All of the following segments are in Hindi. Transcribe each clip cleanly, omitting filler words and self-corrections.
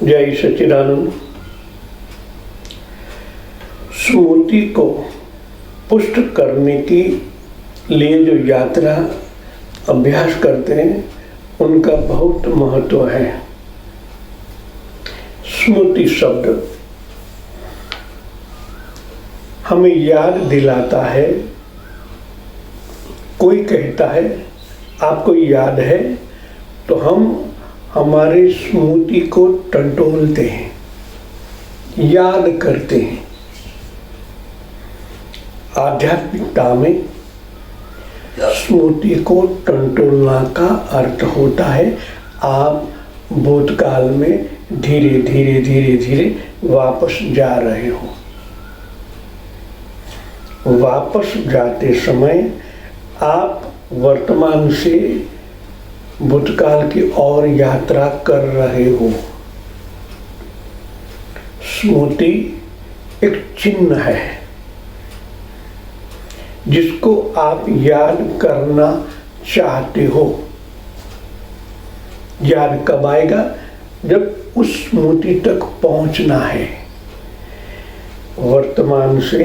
जय सच्चिदानंद। स्मृति को पुष्ट करने की लिए जो यात्रा अभ्यास करते हैं उनका बहुत महत्व है। स्मृति शब्द हमें याद दिलाता है। कोई कहता है आपको याद है, तो हम हमारे स्मृति को टटोलते हैं, याद करते हैं। आध्यात्मिकता में स्मृति को टटोलना का अर्थ होता है आप भूतकाल में धीरे धीरे धीरे धीरे वापस जा रहे हो। वापस जाते समय आप वर्तमान से भूतकाल की ओर यात्रा कर रहे हो। स्मृति एक चिन्ह है जिसको आप याद करना चाहते हो। याद कब आएगा? जब उस स्मृति तक पहुंचना है। वर्तमान से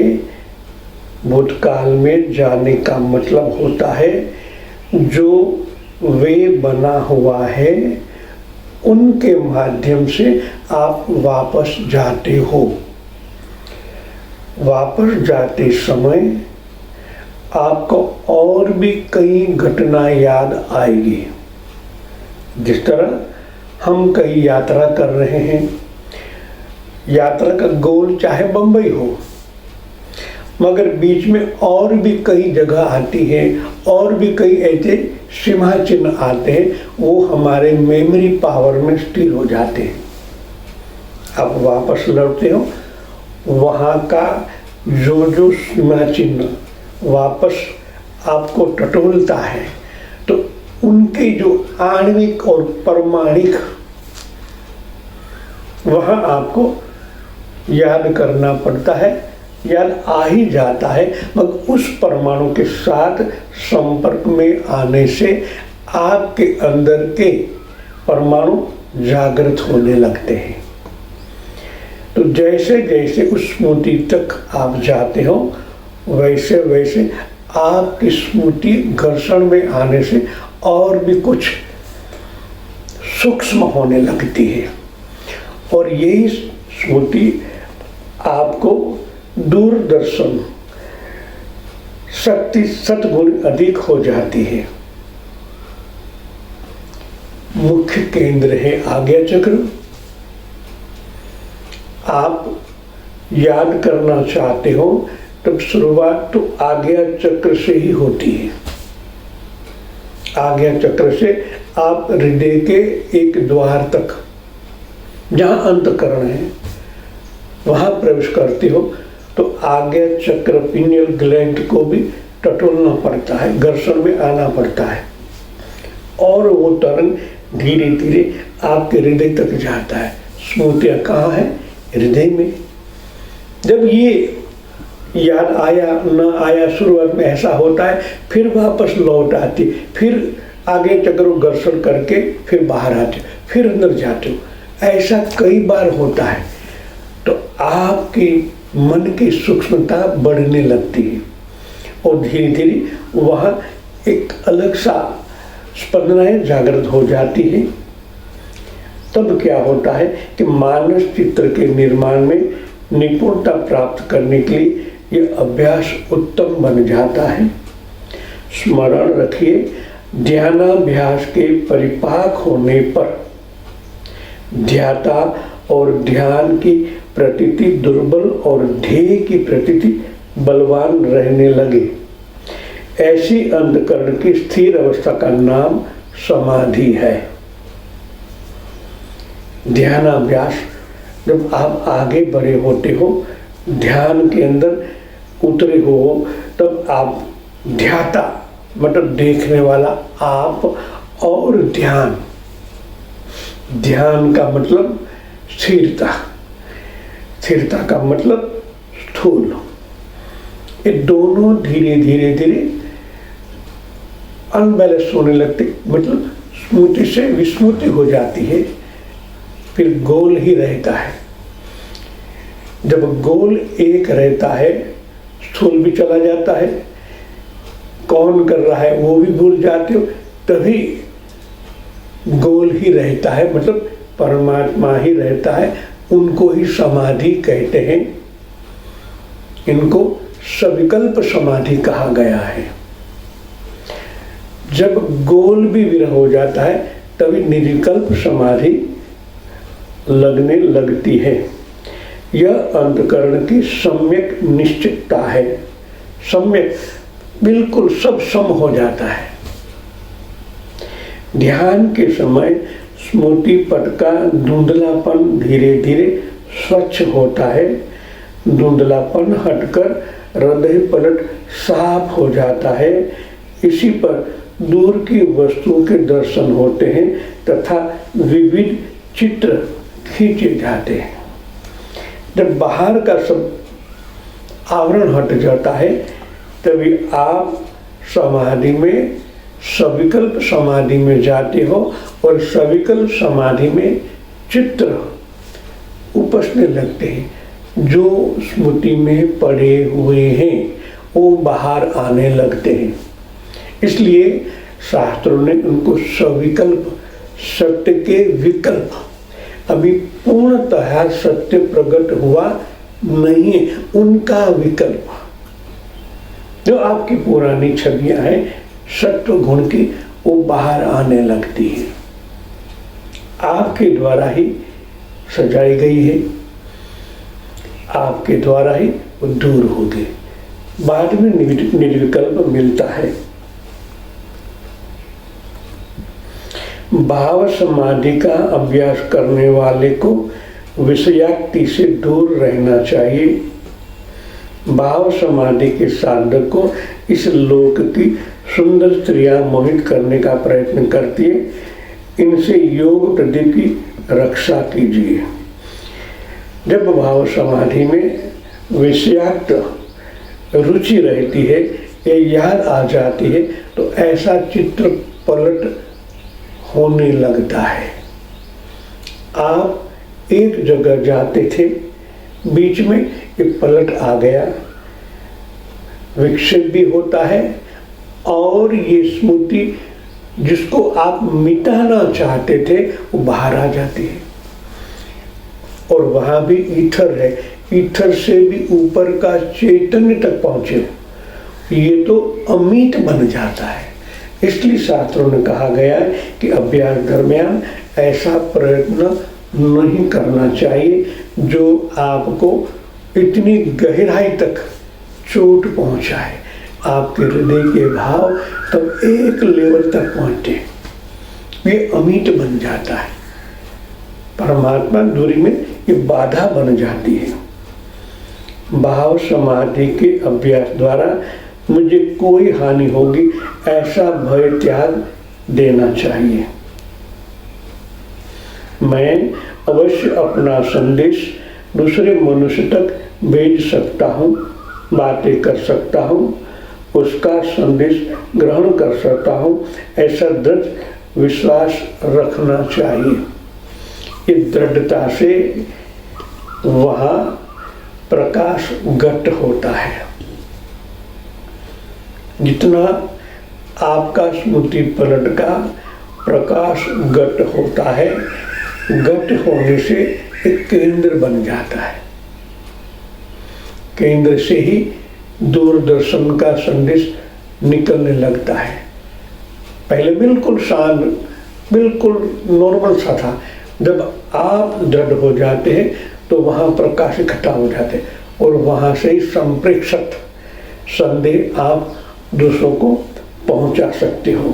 भूतकाल में जाने का मतलब होता है जो वे बना हुआ है उनके माध्यम से आप वापस जाते हो। वापस जाते समय आपको और भी कई घटना याद आएगी। जिस तरह हम कई यात्रा कर रहे हैं, यात्रा का गोल चाहे बंबई हो, मगर बीच में और भी कई जगह आती है और भी कई ऐसे सीमा चिन्ह आते हैं, वो हमारे मेमोरी पावर में स्थिर हो जाते हैं। आप वापस लौटते हो, वहाँ का जो सीमा चिन्ह वापस आपको टटोलता है, तो उनके जो आणविक और परमाणिक वहाँ आपको याद करना पड़ता है। याद आ ही जाता है, मगर उस परमाणु के साथ संपर्क में आने से आपके अंदर के परमाणु जागृत होने लगते हैं। तो जैसे जैसे उस स्मृति तक आप जाते हो, वैसे वैसे आपकी स्मृति घर्षण में आने से और भी कुछ सूक्ष्म होने लगती है, और यही स्मृति आपको दूरदर्शन शक्ति सतगुण अधिक हो जाती है। मुख्य केंद्र है आज्ञा चक्र। आप याद करना चाहते हो तब शुरुआत तो आज्ञा चक्र से ही होती है। आज्ञा चक्र से आप हृदय के एक द्वार तक, जहां अंतःकरण है, वहां प्रवेश करते हो, तो आज्ञा चक्र पिनियल ग्लैंड को भी टटोलना पड़ता है, घर्षण में आना पड़ता है, और वो तरंग धीरे धीरे आपके हृदय तक जाता है। स्मृतियाँ कहाँ है? हृदय में। जब ये याद आया न आया, शुरुआत में ऐसा होता है, फिर वापस लौट आती, फिर आगे चक्र घर्षण करके फिर बाहर आते, फिर अंदर जाते हो। ऐसा कई बार होता है, तो आपकी मन की सूक्ष्मता बढ़ने लगती है, और धीरे धीरे वहाँ एक अलग सा स्पंदनाएं जागृत हो जाती है। तब क्या होता है कि मानस चित्र के निर्माण में निपुणता प्राप्त करने के लिए यह अभ्यास उत्तम बन जाता है। स्मरण रखिए, ध्यानाभ्यास के परिपाक होने पर ध्याता और ध्यान की प्रतीति दुर्बल और ध्येय की प्रतीति बलवान रहने लगे। ऐसी अंतःकरण की स्थिर अवस्था का नाम समाधि है। ध्यानाभ्यास, जब आप आगे बढ़े होते हो, ध्यान के अंदर उतरे हो, तब आप ध्याता मतलब देखने वाला आप, और ध्यान, ध्यान का मतलब स्थिरता, स्थिरता का मतलब स्थूल, ये दोनों धीरे धीरे धीरे अनबैलेंस होने लगते, मतलब स्मृति से विस्मृति हो जाती है। फिर गोल ही रहता है। जब गोल एक रहता है, स्थूल भी चला जाता है, कौन कर रहा है वो भी भूल जाते हो, तभी गोल ही रहता है, मतलब परमात्मा ही रहता है। उनको ही समाधि कहते हैं। इनको सविकल्प समाधि कहा गया है। जब गोल भी विरह हो जाता है तभी निर्विकल्प समाधि लगने लगती है। यह अंतःकरण की सम्यक निश्चितता है। सम्यक बिल्कुल सब सम हो जाता है। ध्यान के समय स्मृति पट का धुंधलापन धीरे धीरे स्वच्छ होता है। धुंधलापन हटकर हृदय पलट साफ हो जाता है। इसी पर दूर की वस्तुओं के दर्शन होते हैं तथा विविध चित्र खींचे जाते हैं। जब बाहर का सब आवरण हट जाता है तभी आप समाधि में, सविकल्प समाधि में जाते हो और सविकल्प समाधि में चित्र उपसने लगते हैं। जो स्मृति में पड़े हुए हैं वो बाहर आने लगते हैं। इसलिए शास्त्रों ने उनको सविकल्प, सत्य के विकल्प, अभी पूर्णतः सत्य प्रकट हुआ नहीं है, उनका विकल्प, जो आपकी पुरानी छवियां हैं सत्व गुण की, वो बाहर आने लगती है। आपके द्वारा ही सजाई गई है, आपके द्वारा ही वो दूर होगी। बाद में निर्विकल्प मिलता है। भाव समाधि का अभ्यास करने वाले को विषयाक्ति से दूर रहना चाहिए। भाव समाधि के साधक को इस लोक की सुंदर स्त्रियां मोहित करने का प्रयत्न करती है। इनसे योग प्रदीप की रक्षा कीजिए। जब भाव समाधि में विषयाक्त रुचि रहती है या याद आ जाती है तो ऐसा चित्र पलट होने लगता है। आप एक जगह जाते थे, बीच में एक पलट आ गया, विक्षेप भी होता है और ये स्मृति जिसको आप मिटाना चाहते थे वो बाहर आ जाती है। और वहां भी ईथर है, ईथर से भी ऊपर का चैतन्य तक पहुंचे, ये तो अमित बन जाता है। इसलिए शास्त्रों ने कहा गया है कि अभ्यास दरमियान ऐसा प्रयत्न नहीं करना चाहिए जो आपको इतनी गहराई तक चोट पहुंचाए। आपके हृदय के भाव तब एक लेवल तक पहुंचते, ये अमिट बन जाता है। परमात्मा दूरी में ये बाधा बन जाती है। भाव समाधि के अभ्यास द्वारा मुझे कोई हानि होगी ऐसा भय त्याग देना चाहिए। मैं अवश्य अपना संदेश दूसरे मनुष्य तक भेज सकता हूँ, बातें कर सकता हूँ, उसका संदेश ग्रहण कर सकता हूँ, ऐसा दृढ़ विश्वास रखना चाहिए। इस दृढ़ता से वहाँ प्रकाश घट होता है। जितना आपका स्मृति पलट का प्रकाश घट होता है, घट होने से एक केंद्र बन जाता है। केंद्र से ही दूरदर्शन का संदेश निकलने लगता है। पहले बिल्कुल शांत, बिल्कुल नॉर्मल सा था। जब आप दृढ़ हो जाते हैं तो वहाँ प्रकाश इकट्ठा हो जाते हैं और वहाँ से ही संप्रेषित संदेश आप दूसरों को पहुंचा सकते हो।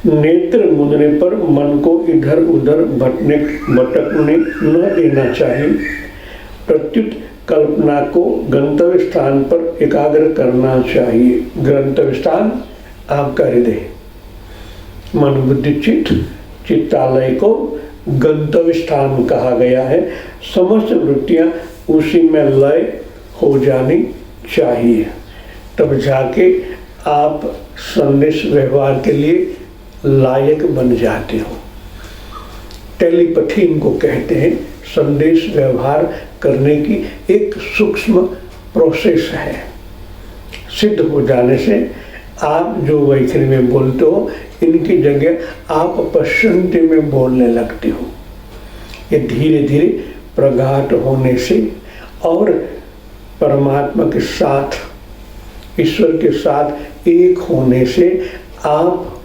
नेत्र मूंदने पर मन को इधर उधर भटकने न देना चाहिए। प्रत्युत कल्पना को गंतव्य स्थान पर एकाग्र करना चाहिए। गंतव्य स्थान आपका हृदय, मन बुद्धि चित्त, चित्तालय को गंतव्य स्थान कहा गया है। समस्त वृत्तियां उसी में लय हो जानी चाहिए, तब जाके आप संदेश व्यवहार के लिए लायक बन जाते हो। टेलीपैथी इनको कहते हैं, संदेश व्यवहार करने की एक सूक्ष्म प्रोसेस है। सिद्ध हो जाने से आप जो वैखरी में बोलते हो, इनकी जगह आप पश्चंती में बोलने लगते हो। ये धीरे धीरे प्रगाढ़ होने से और परमात्मा के साथ, ईश्वर के साथ एक होने से आप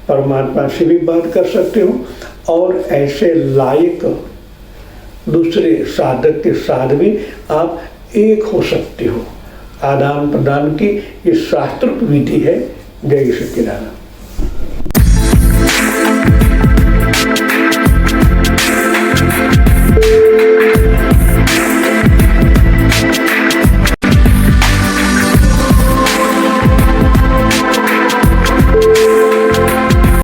परमात्मा से भी बात कर सकते हो और ऐसे लायक दूसरे साधक के साथ भी आप एक हो सकते हो। आदान प्रदान की ये शास्त्रोक्त विधि है। जय सच्चिदानंद।